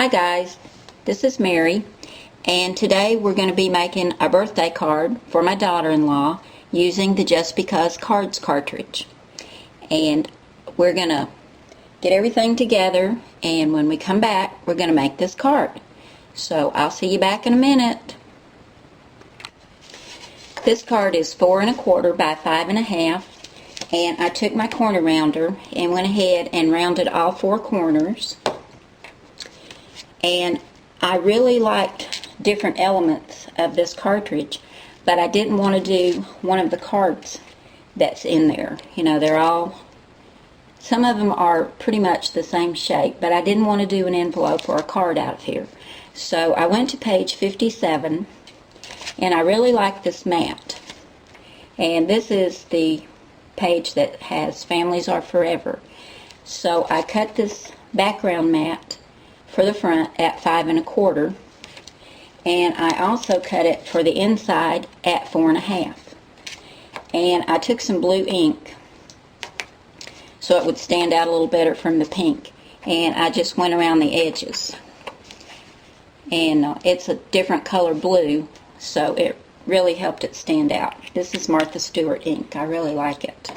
Hi guys, this is Mary, and today we're going to be making a birthday card for my daughter-in-law using the Just Because cards cartridge. And we're going to get everything together, and when we come back we're going to make this card. So I'll see you back in a minute. This card is 4 1/4 by 5 1/2, and I took my corner rounder and went ahead and rounded all 4 corners. And I really liked different elements of this cartridge, but I didn't want to do one of the cards that's in there. You know, some of them are pretty much the same shape, but I didn't want to do an envelope or a card out of here. So I went to page 57, and I really like this mat. And this is the page that has Families Are Forever. So I cut this background mat for the front at 5 1/4, and I also cut it for the inside at 4 1/2. And I took some blue ink so it would stand out a little better from the pink, and I just went around the edges. And it's a different color blue, so it really helped it stand out. This is Martha Stewart ink. I really like it.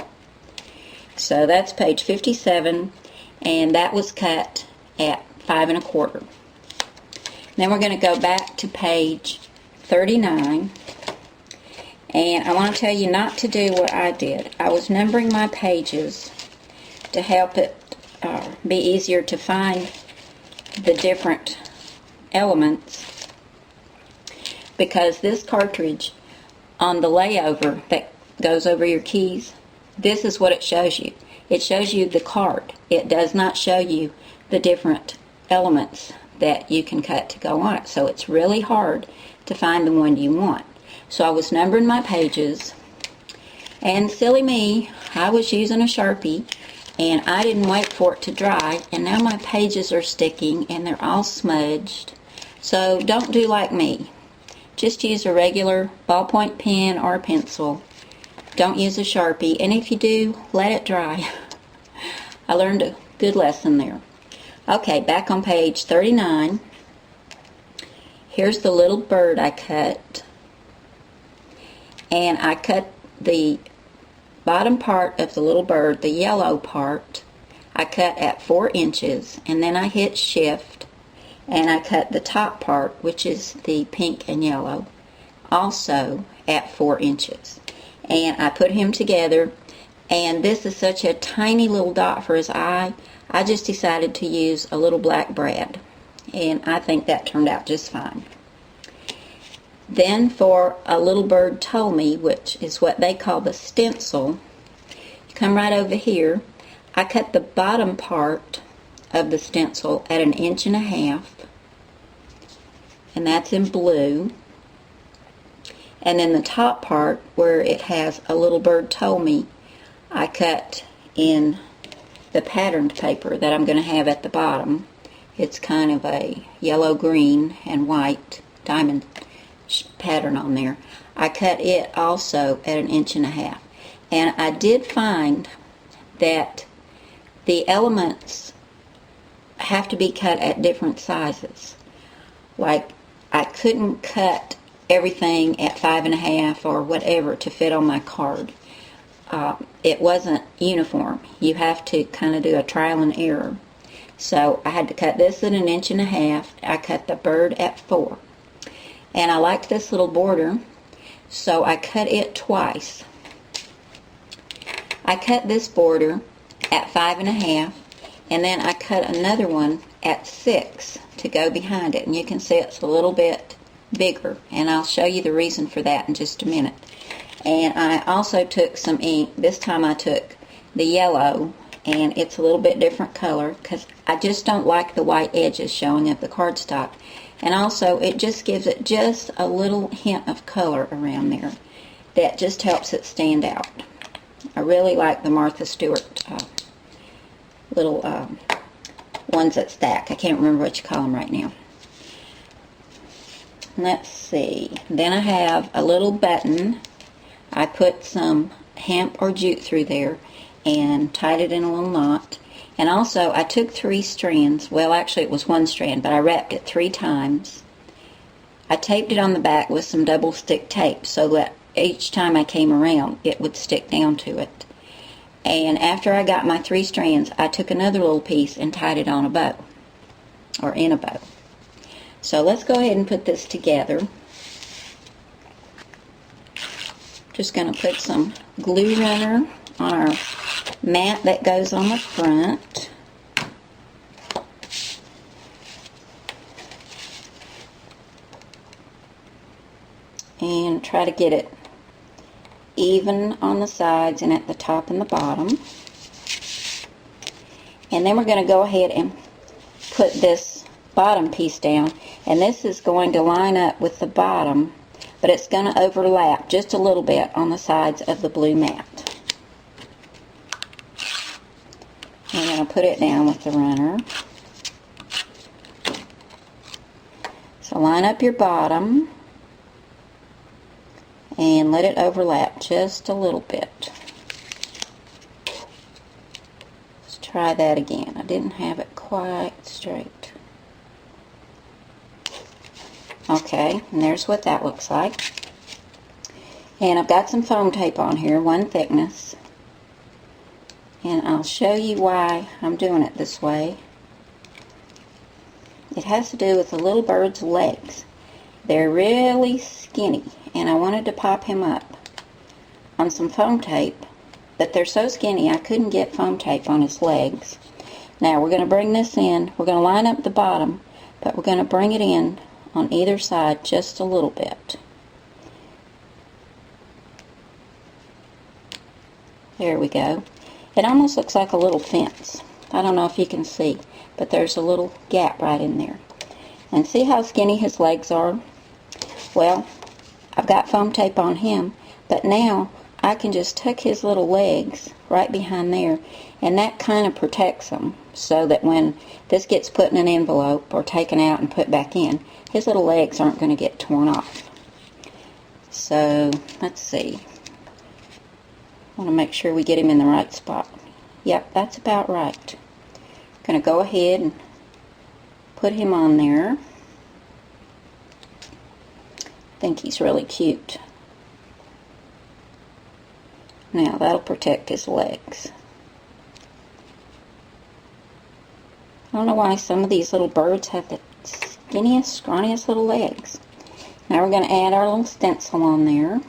So that's page 57, and that was cut at 5 1/4. Then we're going to go back to page 39, and I want to tell you not to do what I did. I was numbering my pages to help it be easier to find the different elements, because this cartridge on the layover that goes over your keys, this is what it shows you. It shows you the card. It does not show you the different elements that you can cut to go on it. So it's really hard to find the one you want. So I was numbering my pages, and silly me, I was using a Sharpie, and I didn't wait for it to dry, and now my pages are sticking and they're all smudged. So don't do like me. Just use a regular ballpoint pen or a pencil. Don't use a Sharpie, and if you do, let it dry. I learned a good lesson there. Okay, back on page 39. Here's the little bird I cut. And I cut the bottom part of the little bird, the yellow part, I cut at 4 inches, and then I hit shift, and I cut the top part, which is the pink and yellow, also at 4 inches. And I put him together, and this is such a tiny little dot for his eye. I just decided to use a little black brad, and I think that turned out just fine. Then for A Little Bird Told Me, which is what they call the stencil, you come right over here. I cut the bottom part of the stencil at 1.5 inches, and that's in blue. And then the top part, where it has A Little Bird Told Me, I cut in the patterned paper that I'm going to have at the bottom. It's kind of a yellow, green, and white diamond pattern on there. I cut it also at 1.5 inches. And I did find that the elements have to be cut at different sizes. Like, I couldn't cut everything at 5 1/2 or whatever to fit on my card. It wasn't uniform. You have to kind of do a trial and error. So I had to cut this at 1.5 inches. I cut the bird at 4. And I liked this little border, so I cut it twice. I cut this border at 5 1/2, and then I cut another one at 6 to go behind it. And you can see it's a little bit bigger, and I'll show you the reason for that in just a minute. And I also took some ink. This time I took the yellow, and it's a little bit different color because I just don't like the white edges showing of the cardstock. And also it just gives it just a little hint of color around there that just helps it stand out. I really like the Martha Stewart little ones that stack. I can't remember what you call them right now. Let's see. Then I have a little button. I put some hemp or jute through there and tied it in a little knot. And also, I took 3 strands. Well, actually it was 1 strand, but I wrapped it 3 times. I taped it on the back with some double stick tape so that each time I came around, it would stick down to it. And after I got my 3 strands, I took another little piece and tied it on a bow, or in a bow. So let's go ahead and put this together. Just going to put some glue runner on our mat that goes on the front. And try to get it even on the sides and at the top and the bottom. And then we're going to go ahead and put this bottom piece down, and this is going to line up with the bottom, but it's going to overlap just a little bit on the sides of the blue mat. I'm going to put it down with the runner. So line up your bottom and let it overlap just a little bit. Let's try that again. I didn't have it quite straight. Okay, and there's what that looks like. And I've got some foam tape on here, 1 thickness. And I'll show you why I'm doing it this way. It has to do with the little bird's legs. They're really skinny, and I wanted to pop him up on some foam tape, but they're so skinny I couldn't get foam tape on his legs. Now we're going to bring this in. We're going to line up the bottom, but we're going to bring it in on either side just a little bit. There we go. It almost looks like a little fence. I don't know if you can see, but there's a little gap right in there. And see how skinny his legs are? Well, I've got foam tape on him, but now I can just tuck his little legs right behind there, and that kind of protects them so that when this gets put in an envelope or taken out and put back in, his little legs aren't going to get torn off. So, let's see. I want to make sure we get him in the right spot. Yep, that's about right. Going to go ahead and put him on there. I think he's really cute. Now that'll protect his legs. I don't know why some of these little birds have the skinniest, scrawniest little legs. Now we're going to add our little stencil on there.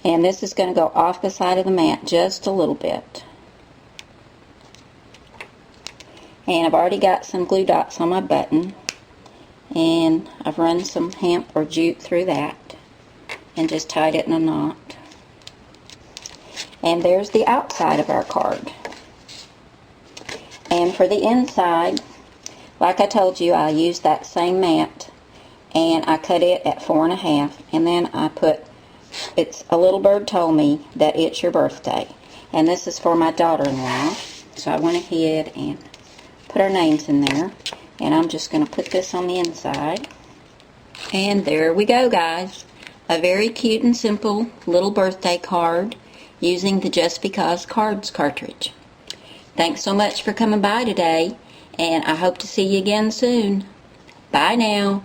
And this is going to go off the side of the mat just a little bit. And I've already got some glue dots on my button. And I've run some hemp or jute through that. And just tied it in a knot. And there's the outside of our card. And for the inside, like I told you, I used that same mat. And I cut it at 4.5. And then I put, it's a little bird told me that it's your birthday. And this is for my daughter-in-law. So I went ahead and put our names in there. And I'm just going to put this on the inside. And there we go, guys. A very cute and simple little birthday card using the Just Because Cards cartridge. Thanks so much for coming by today, and I hope to see you again soon. Bye now.